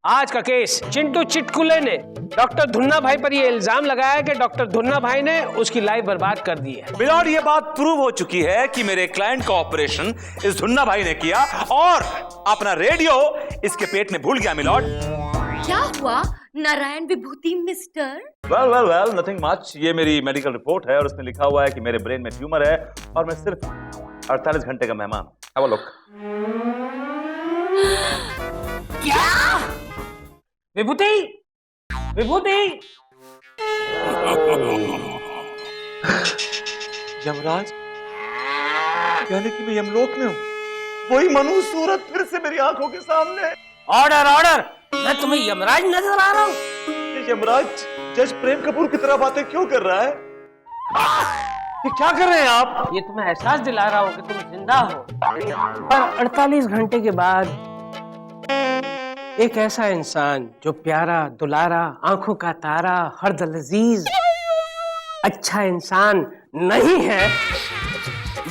आज का केस, चिंटू चिटकुले ने डॉक्टर धुन्ना भाई पर यह इल्जाम लगाया कि डॉक्टर धुन्ना भाई ने उसकी लाइफ बर्बाद कर दी है। मिलॉर्ड, ये बात प्रूव हो चुकी है कि मेरे क्लाइंट का ऑपरेशन इस धुन्ना भाई ने किया और अपना रेडियो इसके पेट में भूल गया। मिलॉर्ड, क्या हुआ नारायण विभूति मिस्टर? Well nothing much. ये मेरी मेडिकल रिपोर्ट है और उसमें लिखा हुआ है कि मेरे ब्रेन में ट्यूमर है और मैं सिर्फ 48 घंटे का मेहमान हूं। Have a look. क्या? विभूति, विभूति। यमराज, यानी कि मैं यमलोक में हूं। वही मनु सूरत फिर से मेरी आंखों के सामने। ऑर्डर ऑर्डर, मैं तुम्हें यमराज नजर आ रहा हूं। यमराज जज प्रेम कपूर की तरह बातें क्यों कर रहा है? ये क्या कर रहे हैं आप? ये तुम्हें एहसास दिला रहा हूं कि तुम जिंदा हो, पर 48 घंटे के बाद एक ऐसा इंसान जो प्यारा, दुलारा, आंखों का तारा, हर्द लजीज, अच्छा इंसान नहीं है,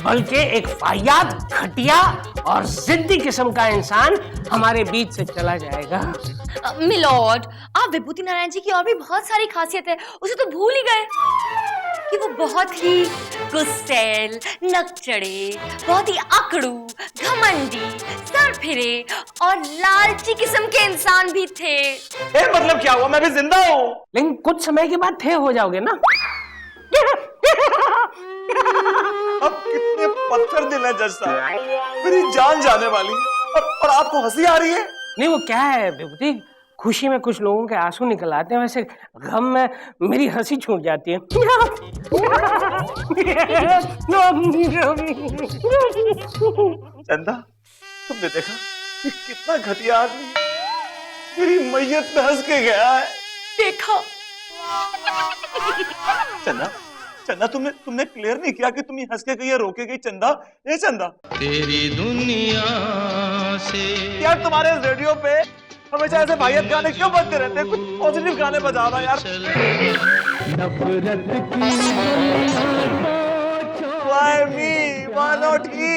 बल्कि एक फायाद, घटिया और जिद्दी किस्म का इंसान हमारे बीच से चला जाएगा। मिलॉर्ड, आप विभूति नारायण जी की और भी बहुत सारी खासियत है, उसे तो भूल ही गए कि वो बहुत ही गुस्सैल, नकचढ़े, बहुत ही अकड़ू, घमंडी, सरफिरे और लालची किस्म के इंसान भी थे। मतलब क्या हुआ? मैं भी जिंदा हूँ। लेकिन कुछ समय के बाद थे हो जाओगे ना। अब कितने पत्थर दिल है जज साहब, मेरी जान जाने वाली है और आपको हंसी आ रही है? नहीं, वो क्या है विभूति, खुशी में कुछ लोगों के आंसू निकल आते हैं, वैसे गम में मेरी हंसी छूट जाती है। चंदा, तुमने देखा कि कितना घटिया आदमी मेरी मैयत पे हंस के गया है? देखा चंदा, चंदा, तुमने क्लियर नहीं किया कि तुम ये हंस के गई या रोके गई? चंदा, ये चंदा, तेरी दुनिया से यार तुम्हारे रेडियो पे हमेशा ऐसे भाइयत गाने क्यों बजते रहते हैं? कुछ पॉजिटिव गाने बजाना यार। Why me? Why not he?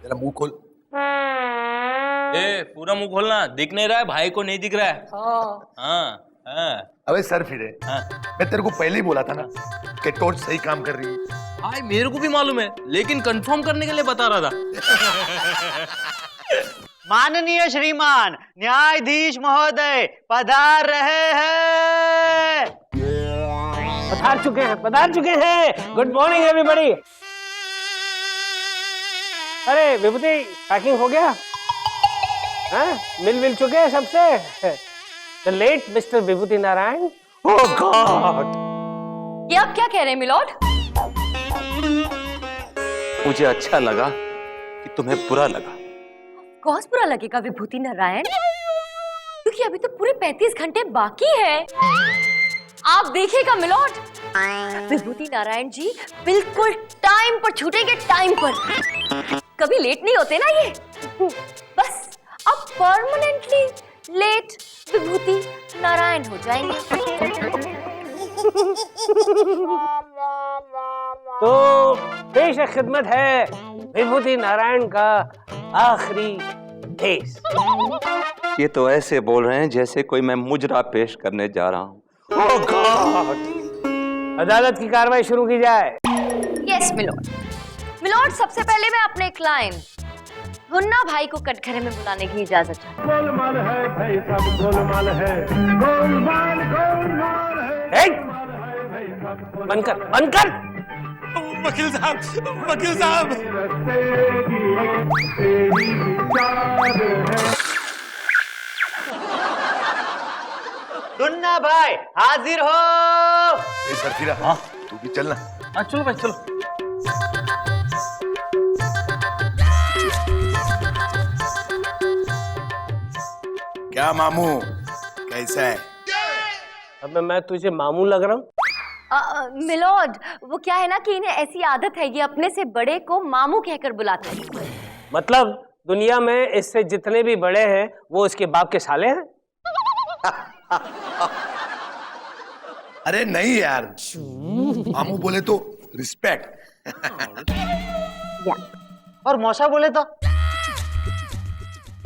जरा मुंह खोल। पूरा मुंह खोलना। दिख नहीं रहा है? भाई को नहीं दिख रहा है? हाँ। अबे सर फिरे, मैं तेरे को पहले ही बोला था ना कि टॉर्च सही काम कर रही है। भाई मेरे को भी मालूम है, लेकिन कंफर्म करने के लिए बता रहा था। माननीय श्रीमान न्यायाधीश महोदय पधार रहे हैं। पधार चुके हैं। Good morning everybody. अरे विभूति, पैकिंग हो गया? मिल चुके हैं सबसे? The late Mr. Vibhuti Narayan. Oh God! ये आप क्या कह रहे हैं मिलॉर्ड? मुझे अच्छा लगा कि तुम्हें बुरा लगा। कौन बुरा लगेगा विभूति नारायण, क्योंकि अभी तो पूरे 35 घंटे बाकी है। आप देखिएगा मिलॉर्ड, विभूति नारायण जी बिल्कुल टाइम पर छूटेंगे, टाइम पर। कभी लेट नहीं होते ना ये। बस अब परमानेंटली लेट विभूति नारायण हो जाएंगे। तो पेश खिदमत है विभूति नारायण का आखिरी केस। ये तो ऐसे बोल रहे हैं जैसे कोई मैं मुजरा पेश करने जा रहा हूँ। Oh God! अदालत की कार्रवाई शुरू की जाए। Yes milord. मिलॉर्ड, सबसे पहले मैं अपने क्लाइंट धुन्ना भाई को कटघरे में बुलाने की इजाजत चाहता हूं। गोलमाल है भाई, सब गोलमाल है, गोलमाल है। बनकर वकील साहब, धुन्ना भाई हाजिर हो। ए सर फिरा, हाँ तू भी चलना। चलो भाई चलो। क्या मामू, कैसा है? अब मैं तुझे मामू लग रहा हूँ? मिलॉर्ड, वो क्या है ना कि इन्हें ऐसी आदत है, ये अपने से बड़े को मामू कहकर बुलाते हैं। मतलब दुनिया में इससे जितने भी बड़े हैं वो इसके बाप के साले हैं? अरे नहीं यार, मामू बोले तो रिस्पेक्ट। और मौसा बोले तो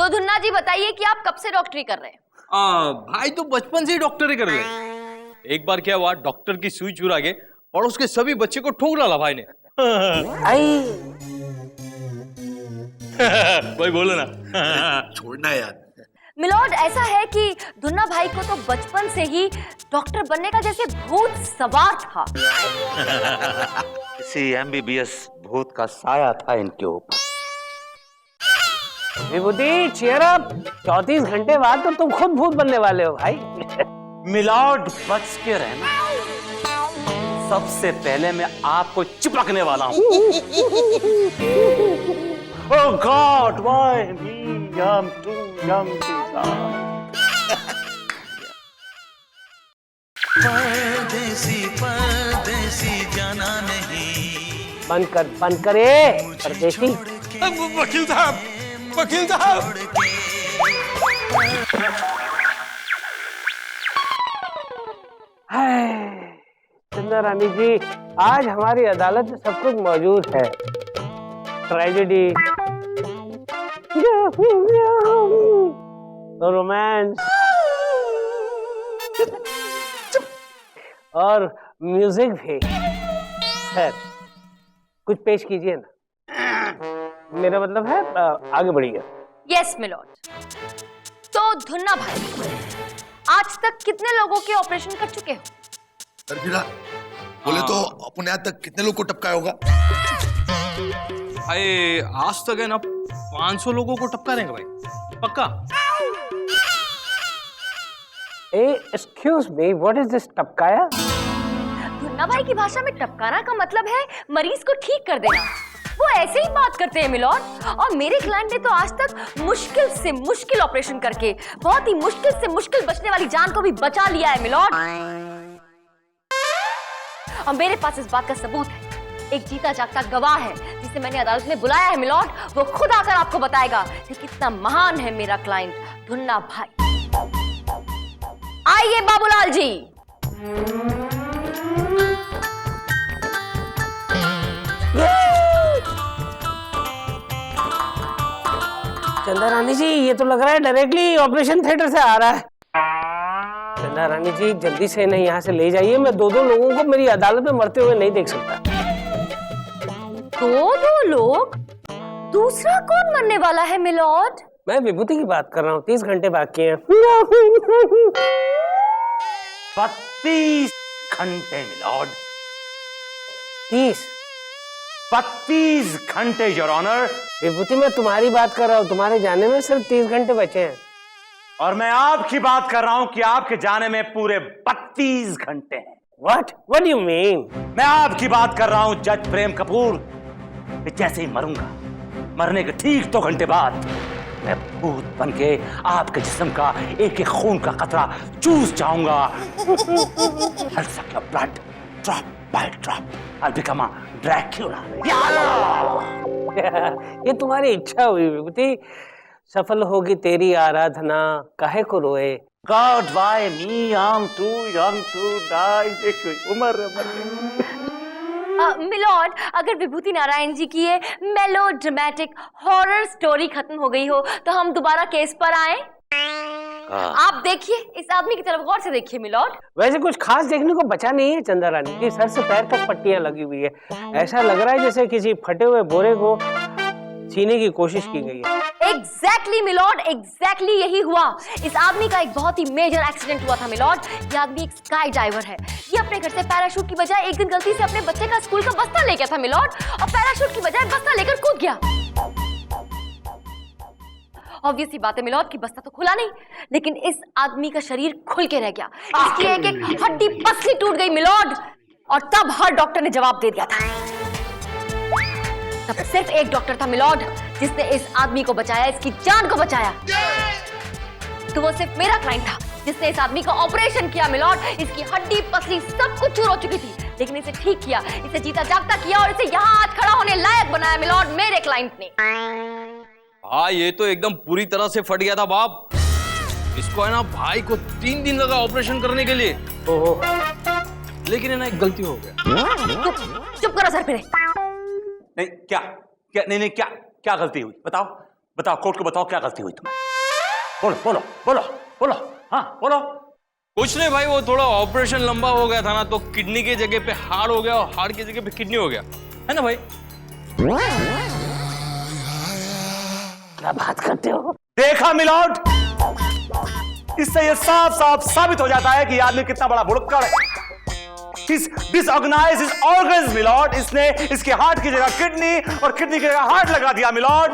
धुन्ना जी बताइए कि आप कब से डॉक्टरी कर रहे हैं? भाई तो बचपन से ही डॉक्टरी कर रहे। एक बार क्या हुआ, डॉक्टर की सुई चुरा के पड़ोस के सभी बच्चे को ठोक डाला भाई ने। कोई बोलो ना। छोड़ना यार। मिलॉर्ड, ऐसा है कि धुन्ना भाई को तो बचपन से ही डॉक्टर बनने का जैसे भूत सवार था। किसी MBBS भूत का साया था इनके ऊपर। विभूति चीयर अप, 34 घंटे बाद तो तुम खुद भूत बनने वाले हो भाई। मिलॉर्ड बच के रहना, सबसे पहले मैं आपको चिपकने वाला हूँ। Oh God, why me? I'm too young to die. परदेसी जाना नहीं। बंद करे परदेसी। वकील साहब, वकील साहब। चंदा रानी जी, आज हमारी अदालत में सब कुछ मौजूद है। ट्रेजेडी, रोमांस और म्यूजिक भी। खैर, कुछ पेश कीजिए ना। मेरा मतलब है आगे बढ़िए। Yes my lord. तो धुन्ना भाई, आज तक कितने लोगों के ऑपरेशन कर चुके हो? सरफिरा, बोले तो अपने यहाँ तक कितने लोग को टपकाया होगा? भाई आज तक है ना 500 लोगों को टपका देंगे भाई, पक्का। Excuse me, what is this टपकाया? धुन्ना भाई की भाषा में टपकाना का मतलब है मरीज को ठीक कर देना। वो ऐसे ही बात करते हैं मिलॉर्ड। और मेरे क्लाइंट ने तो आज तक मुश्किल से मुश्किल ऑपरेशन करके बहुत ही मुश्किल से मुश्किल बचने वाली जान को भी बचा लिया है मिलॉर्ड। और मेरे पास इस बात का सबूत है। एक जीता जागता गवाह है जिसे मैंने अदालत में बुलाया है मिलॉर्ड। वो खुद आकर आपको बताएगा कि कितना महान है मेरा क्लाइंट धुन्ना भाई। आइए बाबूलाल जी। चंदा रानी जी, ये तो लग रहा है डायरेक्टली ऑपरेशन थिएटर से आ रहा है। चंदा रानी जी, जल्दी से इन्हें यहाँ से ले जाइए। मैं दो लोगों को मेरी अदालत में मरते हुए नहीं देख सकता। दो लोग? दूसरा कौन मरने वाला है मिलॉर्ड? मैं विभूति की बात कर रहा हूँ। 30 घंटे बाकी हैं। 32 घंटे मिलॉर्ड। 32 घंटे योर ऑनर। विभूति, मैं तुम्हारी बात कर रहा हूँ। तुम्हारे जाने में सिर्फ 30 घंटे बचे हैं। और मैं आपकी बात कर रहा हूं कि आपके जाने में पूरे 32 घंटे हैं। What do you mean? मैं आपकी बात कर रहा हूं जज प्रेम कपूर। जैसे ही मरूंगा, मरने के ठीक 2 घंटे बाद मैं भूत बन के आपके जिस्म का एक एक खून का कतरा चूस जाऊंगा। I'll suck your blood drop by drop. I'll become a Dracula. ये तुम्हारी इच्छा हुई विभूति। सफल होगी तेरी आराधना, काहे को रोए। God, why me? I'm too young to die. देखो उम्र मिलॉर्ड, अगर विभूति नारायण जी की ये मेलोड्रामेटिक हॉरर स्टोरी खत्म हो गई हो तो हम दोबारा केस पर आए। आप देखिए, इस आदमी की तरफ गौर से देखिए मिलॉर्ड। वैसे कुछ खास देखने को बचा नहीं है चंदा रानी जी। सर से पैर तक पट्टियां लगी हुई है। ऐसा लग रहा है जैसे किसी फटे हुए बोरे को छीने की कोशिश की गई है। एग्जैक्टली मिलॉर्ड, एग्जैक्टली यही हुआ। इस आदमी का एक बहुत ही मेजर एक्सीडेंट हुआ था मिलॉर्ड। ये आदमी एक स्काई डाइवर है। ये अपने घर से पैराशूट की बजाय एक दिन गलती से अपने बच्चे का स्कूल का बस्ता ले गया था मिलॉर्ड, और पैराशूट की बजाय बस्ता लेकर कूद गया। ऑब्वियस सी बात है मिलॉर्ड कि बस्ता तो खुला नहीं, लेकिन इस आदमी का शरीर खुल के रह गया। इसकी एक एक हड्डी पसली टूट गई मिलॉर्ड। और तब हर डॉक्टर ने जवाब दे दिया था। तब सिर्फ एक डॉक्टर था मिलॉर्ड जिसने इस आदमी को बचाया, इसकी जान को बचाया। तो वो सिर्फ मेरा क्लाइंट था जिसने इस आदमी का ऑपरेशन किया मिलॉर्ड। इसकी हड्डी पसली सब कुछ चूर हो चुकी थी, लेकिन इसे ठीक किया, इसे जीता जागता किया और इसे यहाँ आज खड़ा होने लायक बनाया मिलॉर्ड मेरे क्लाइंट ने। हाँ, ये तो एकदम पूरी तरह से फट गया था बाप। इसको है ना भाई को 3 दिन लगा ऑपरेशन करने के लिए। ओहो, लेकिन है ना एक गलती हो गया। चुप करो सर फिर। नहीं क्या क्या नहीं क्या क्या गलती हुई? बताओ बताओ, कोर्ट को बताओ क्या गलती हुई तुम्हें। बोलो बोलो बोलो बोलो, हाँ बोलो। कुछ नहीं भाई, वो थोड़ा ऑपरेशन लंबा हो गया था ना, तो किडनी की जगह पे हार्ट हो गया और हार्ट की जगह पे किडनी हो गया, है ना भाई? क्या बात करते हो? देखा मिलॉर्ड, इससे ये साफ साफ साबित हो जाता है कि आदमी कितना बड़ा भुलक्कड़ है। Disorganize his organs my lord. इसने इसके हार्ट की जगह किडनी और किडनी की जगह हार्ट लगा दिया मिलॉर्ड।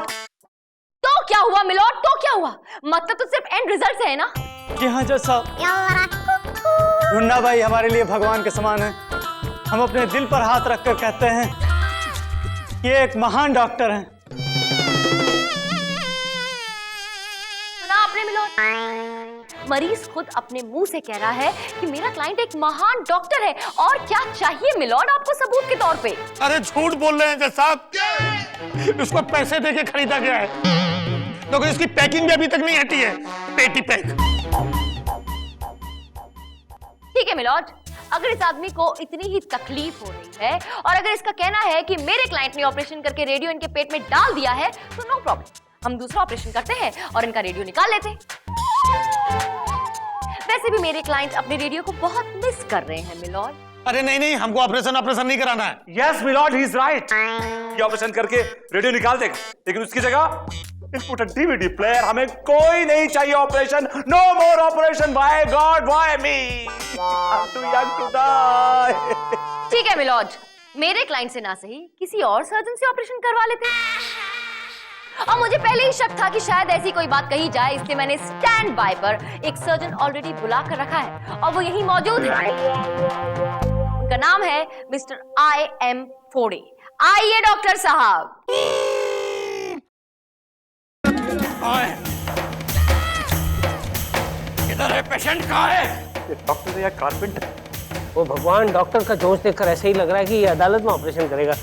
तो क्या हुआ मिलॉर्ड, तो क्या हुआ? मतलब तो सिर्फ एंड रिजल्ट है ना? जी हाँ जज साहब, मुन्ना भाई हमारे लिए भगवान के समान है। हम अपने दिल पर हाथ रखकर कहते हैं ये एक महान डॉक्टर हैं। सुना आपने मिलॉर्ड? मरीज खुद अपने मुंह से कह रहा है कि मेरा क्लाइंट एक महान डॉक्टर है। और क्या चाहिए मिलॉर्ड आपको सबूत के तौर पे? अरे झूठ बोल रहे हैं जज साहब, इसको पैसे देके खरीदा गया है, तो इसकी पैकिंग भी अभी तक नहीं हटी है, पेटी पैक। ठीक है मिलॉर्ड, अगर इस आदमी को इतनी ही तकलीफ हो रही है और अगर इसका कहना है कि मेरे क्लाइंट ने ऑपरेशन करके रेडियो इनके पेट में डाल दिया है, तो नो प्रॉब्लम, हम दूसरा ऑपरेशन करते हैं और इनका रेडियो निकाल लेते हैं। वैसे भी मेरे क्लाइंट अपने रेडियो को बहुत मिस कर रहे हैं मिलॉर्ड। अरे नहीं नहीं, हमको ऑपरेशन नहीं कराना है। Yes my lord, he is right. ये ऑपरेशन करके रेडियो निकाल देगा, लेकिन उसकी जगह इनपुट डीवीडी प्लेयर। हमें कोई नहीं चाहिए operation, no more operation, by God by me, I am too young to die. ठीक है मिलॉर्ड, मेरे क्लाइंट से ना सही किसी और सर्जन से ऑपरेशन करवा लेते हैं। और मुझे पहले ही शक था कि शायद ऐसी कोई बात कही जाए, इसलिए मैंने स्टैंड बाय पर एक सर्जन ऑलरेडी बुला कर रखा है और वो यहीं मौजूद है। उनका नाम है मिस्टर I.M. फोड़े। आइए डॉक्टर साहब। इधर है, पेशेंट कहाँ है? ये डॉक्टर है या कारपेंटर? वो भगवान, डॉक्टर का जोश देखकर ऐसे ही लग रहा है कि ये अदालत में ऑपरेशन करेगा।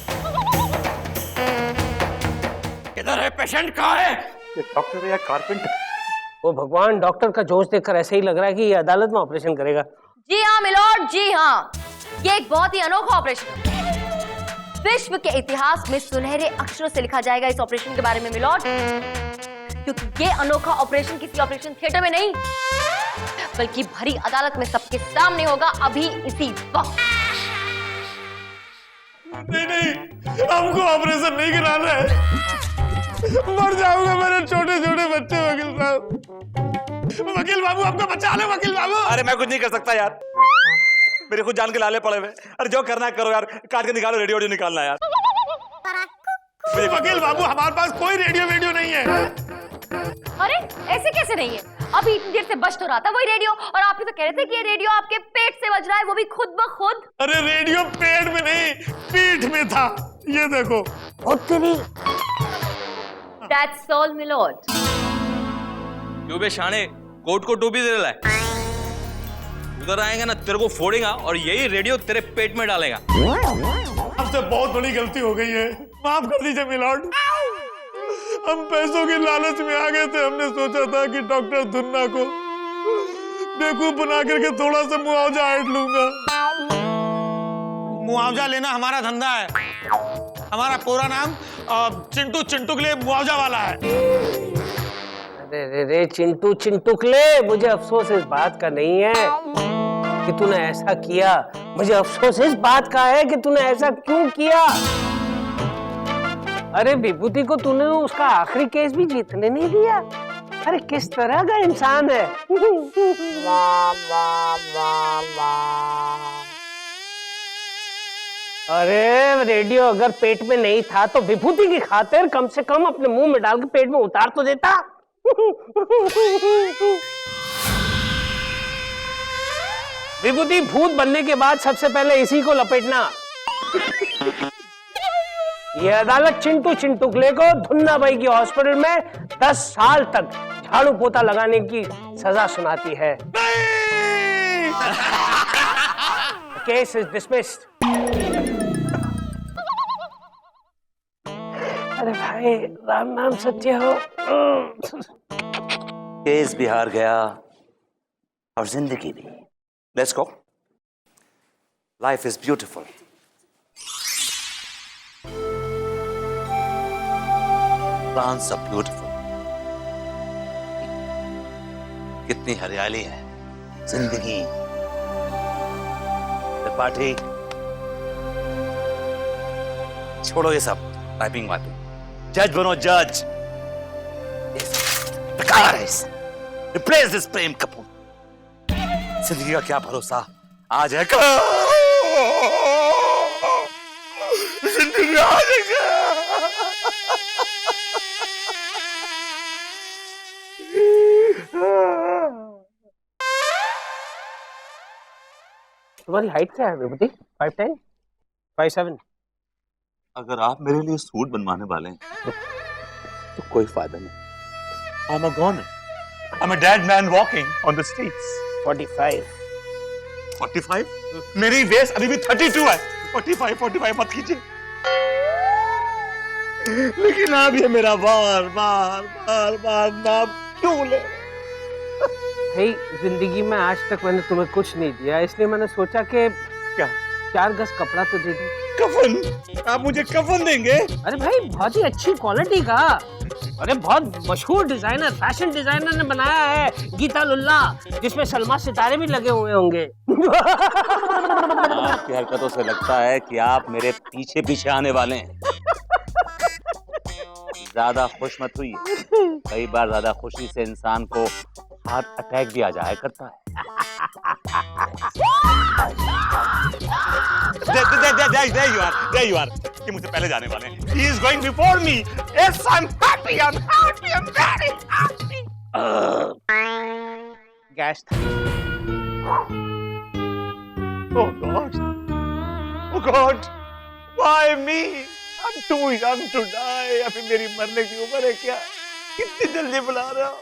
इधर है, पेशेंट कहाँ है? ये डॉक्टर है या कारपेंटर? वो भगवान, डॉक्टर का जोश देखकर ऐसे ही लग रहा है कि ये अदालत में ऑपरेशन करेगा। जी हाँ मिलॉर्ड, जी हाँ, ये एक बहुत ही अनोखा ऑपरेशन है। विश्व के इतिहास में सुनहरे अक्षरों से लिखा जाएगा इस ऑपरेशन के बारे में मिलॉर्ड, क्योंकि ये अनोखा ऑपरेशन किसी ऑपरेशन थिएटर में नहीं, बल्कि भरी अदालत में सबके सामने होगा, अभी इसी वक्त। नहीं नहीं, हमको ऑपरेशन नहीं कराना है, मर जाऊंगा मेरे छोटे छोटे बच्चे। वकील साहब, वकील बाबू आपको बचा ले, वकील बाबू। अरे मैं कुछ नहीं कर सकता यार, मेरे खुद जान के लाले पड़े हुए। अरे जो करना है करो यार, काट के निकालो, रेडियो निकालना यार। वकील बाबू, हमारे पास कोई रेडियो नहीं है। अरे ऐसे कैसे नहीं है? अभी इतनी देर से बज तो रहा था वही रेडियो, और आप ही तो कह रहे थे कि ये रेडियो आपके पेट से बज रहा है, वो भी खुद ब खुद। अरे रेडियो पेट में नहीं, पीठ में था, ये देखो। That's all, milord. क्यों बे शाने, कोट को टोपी दे रहा है? उधर आएगा ना, तेरे को फोड़ेगा और यही रेडियो तेरे पेट में डालेगा। आपसे बहुत बड़ी गलती हो गई है, माफ कर दीजिए मिलॉर्ड। हम पैसों की लालच में आ गए थे, हमने सोचा था कि डॉक्टर धुन्ना को बेवकूफ बना करके थोड़ा सा मुआवजा ऐंठ लूंगा। मुआवजा लेना हमारा धंधा है, हमारा पूरा नाम चिंटू चिंटुकले मुआवजा वाला है। अरे रे रे चिंटू चिंटुकले, मुझे अफसोस इस बात का नहीं है कि तूने ऐसा किया, मुझे अफसोस इस बात का है कि तूने ऐसा क्यों किया। अरे विभूति को तूने उसका आखिरी केस भी जीतने नहीं दिया। अरे किस तरह का इंसान है। अरे रेडियो अगर पेट में नहीं था तो विभूति की खातिर कम से कम अपने मुंह में डाल के पेट में उतार तो देता। विभूति, भूत बनने के बाद सबसे पहले इसी को लपेटना। ये अदालत चिंटू चिंटुकले को धुन्ना बाई की हॉस्पिटल में 10 साल तक झाड़ू पोता लगाने की सजा सुनाती है। Case is dismissed. अरे भाई, राम नाम सत्य हो। केस भी हार गया और जिंदगी भी। Let's go. Life is beautiful. Plants are beautiful. कितनी हरियाली है जिंदगी। त्रिपाठी, छोड़ो ये सब टाइपिंग वाइपिंग। जज बनो जज। बेकार है इस। रिप्लेस दिस प्रेम कपूर। जिंदगी का क्या भरोसा, आज है कल जिंदगी आ जाएगा। तुम्हारी हाइट क्या है विभूति? 5'10", 5'7"? अगर आप मेरे लिए सूट बनवाने वाले हैं तो कोई फायदा नहीं। I'm a goner. I'm a dead man walking on the streets. 45। 45? मेरी वेस्ट अभी भी 32 है। 45 मत कीजिए। लेकिन आप ये मेरा बार बार नाम क्यों ले? भाई जिंदगी में आज तक मैंने तुम्हें कुछ नहीं दिया, इसलिए मैंने सोचा कि क्या 4 गज कपड़ा तो दे दूं। कफन? आप मुझे कफन देंगे? अरे भाई बहुत ही अच्छी क्वालिटी का, अरे बहुत मशहूर डिजाइनर, फैशन डिजाइनर ने बनाया है, गीता लुल्ला, जिसमें सलमा सितारे भी लगे हुए होंगे। आपकी हरकतों से लगता है कि आप मेरे पीछे पीछे आने वाले हैं। ज्यादा खुश मत हुई। कई बार ज्यादा खुशी से इंसान को हार्ट अटैक भी आ जाया करता है। There you are. ये मुझसे पहले जाने वाले हैं। He is going before me. Yes, I'm happy. I'm very happy. Gas था। Oh God. Why me? I'm too young to die. अभी मेरी मरने की उम्र है क्या? कितनी जल्दी बुला रहा हो?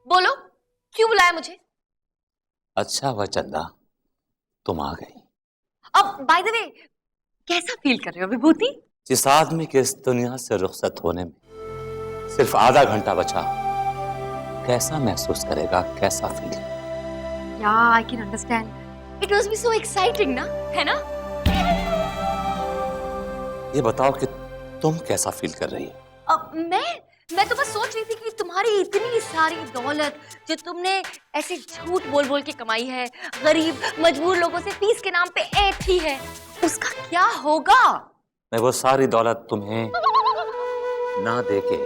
बोलो क्यों बुलाया मुझे? अच्छा हुआ चंदा तुम आ गई। अब बाय द वे कैसा फील कर रहे हो विभूति? जिस आदमी के इस दुनिया से रुखसत होने में सिर्फ आधा घंटा बचा, कैसा महसूस करेगा, कैसा फील? या I can understand. It was be so exciting ना, है ना? ये बताओ कि तुम कैसा फील कर रही हो? अब मैं तो बस सोच रही थी कि तुम्हारी इतनी सारी दौलत जो तुमने ऐसे झूठ बोल बोल के कमाई है, गरीब मजबूर लोगों से फीस के नाम पे ऐंठी है, उसका क्या होगा? मैं वो सारी दौलत तुम्हें ना देके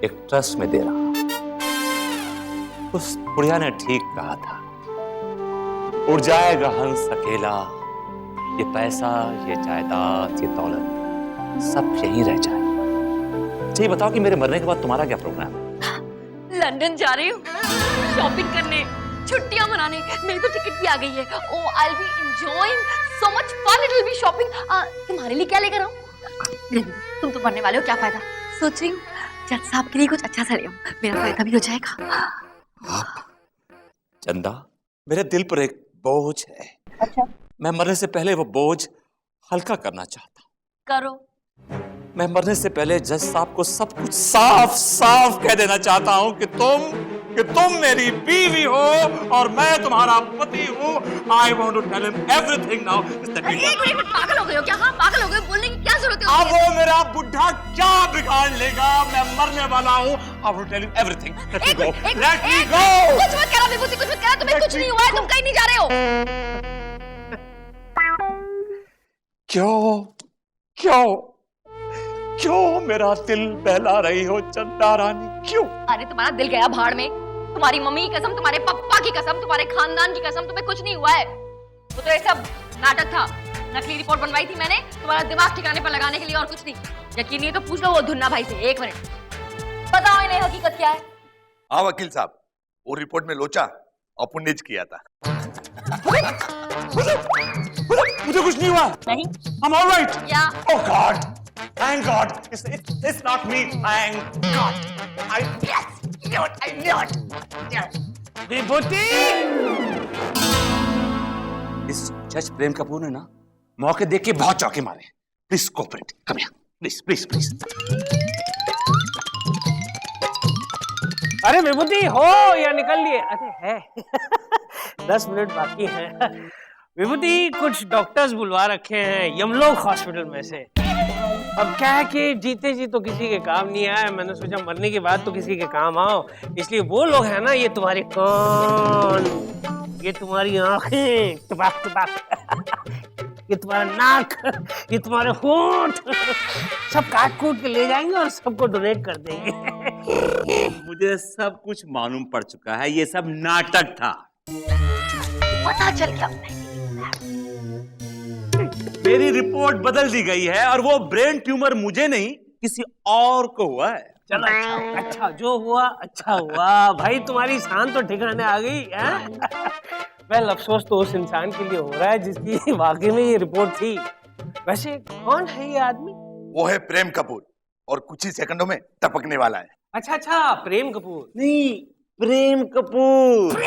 एक ट्रस्ट में दे रहा हूं। उस बुढ़िया ने ठीक कहा था, उड़ जाएगा हंस अकेला, ये पैसा, ये जायदाद, ये दौलत सब यहीं रह जाए। ये बताओ कि मेरे मरने के बाद तुम्हारा क्या प्रोग्राम है? लंदन जा रही हूँ शॉपिंग करने, छुट्टियां मनाने। मेरी तो टिकट भी आ गई है। Oh I will be enjoying so much fun, it will be shopping. तुम्हारे लिए क्या लेकर आऊं? तुम तो मरने वाले हो, क्या फायदा? सोच रही हूँ जज साहब के लिए कुछ अच्छा सा ले आऊं, मेरा फायदा भी हो जाएगा। चंदा, मेरे दिल पर एक बोझ है। अच्छा, मैं मरने से पहले वो बोझ हल्का करना चाहता हूँ। करो। मैं मरने से पहले जज साहब को सब कुछ साफ साफ कह देना चाहता हूँ कि तुम मेरी बीवी हो और मैं तुम्हारा पति हूँ। I want to tell him everything now. एक मिनट, पागल हो गए हो क्या? हाँ पागल हो गए, बोलने की क्या जरूरत है? अब वो मेरा बुढ़ा क्या बिगाड़ लेगा? मैं मरने वाला हूँ। I will tell him everything. Let me go. Let me go. कुछ मत कहना विभूति, कुछ मत कहना। तुम्हें कुछ नहीं हुआ है, तुम कहीं नहीं जा रहे हो। क्यों मेरा दिल बहला रही हो चंदा रानी? क्यों? अरे तुम्हारा दिल गया भाड़ में। तुम्हारी मम्मी की कसम, तुम्हारे पापा की कसम, तुम्हारे खानदान की कसम, तुम्हें कुछ नहीं हुआ है। वो तो ये सब नाटक था, नकली रिपोर्ट बनवाई थी मैंने तुम्हारा दिमाग ठिकाने पर लगाने के लिए, और कुछ नहीं। यकीन नहीं तो पूछ लो वो धुन्ना भाई से। एक मिनट, बताओ इन्हें हकीकत क्या है? हाँ वकील साहब, वो रिपोर्ट में लोचा और पुण्यज किया था। मुझे कुछ नहीं हुआ। नहीं। I'm all right. या Oh God. Thank God. It's not me. Thank God. I knew it. विभूति! इस जज प्रेम कपूर ने ना मौके देख के बहुत चौके मारे। Please cooperate. Come here. Please please please. अरे विभूति हो या निकल लिए? अरे है 10 मिनट बाकी हैं। विभूति कुछ डॉक्टर्स बुलवा रखे हैं यमलोक हॉस्पिटल में से। अब क्या है कि जीते जी तो किसी के काम नहीं आया, मैंने सोचा मरने के बाद तो किसी के काम आओ, इसलिए वो लोग हैं ना, ये तुम्हारे कान, ये तुम्हारी आंखें टपाक टपाक, ये तुम्हारा नाक, ये तुम्हारे होंठ, सब काट कूट के ले जाएंगे और सबको डोनेट कर देंगे। मुझे सब कुछ मालूम पड़ चुका है, ये सब नाटक था। पता चल गया। मेरी रिपोर्ट बदल दी गई है और वो ब्रेन ट्यूमर मुझे नहीं किसी और को हुआ है। चलो अच्छा जो हुआ अच्छा हुआ भाई, तुम्हारी शान तो ठिकाने आ गई है। वेल अफसोस तो उस इंसान के लिए हो रहा है जिसकी वाकई में ये रिपोर्ट थी। वैसे कौन है ये आदमी? वो है प्रेम कपूर और कुछ ही सेकंडों में टपकने वाला है। अच्छा अच्छा प्रेम कपूर। नहीं, प्रेम कपूर।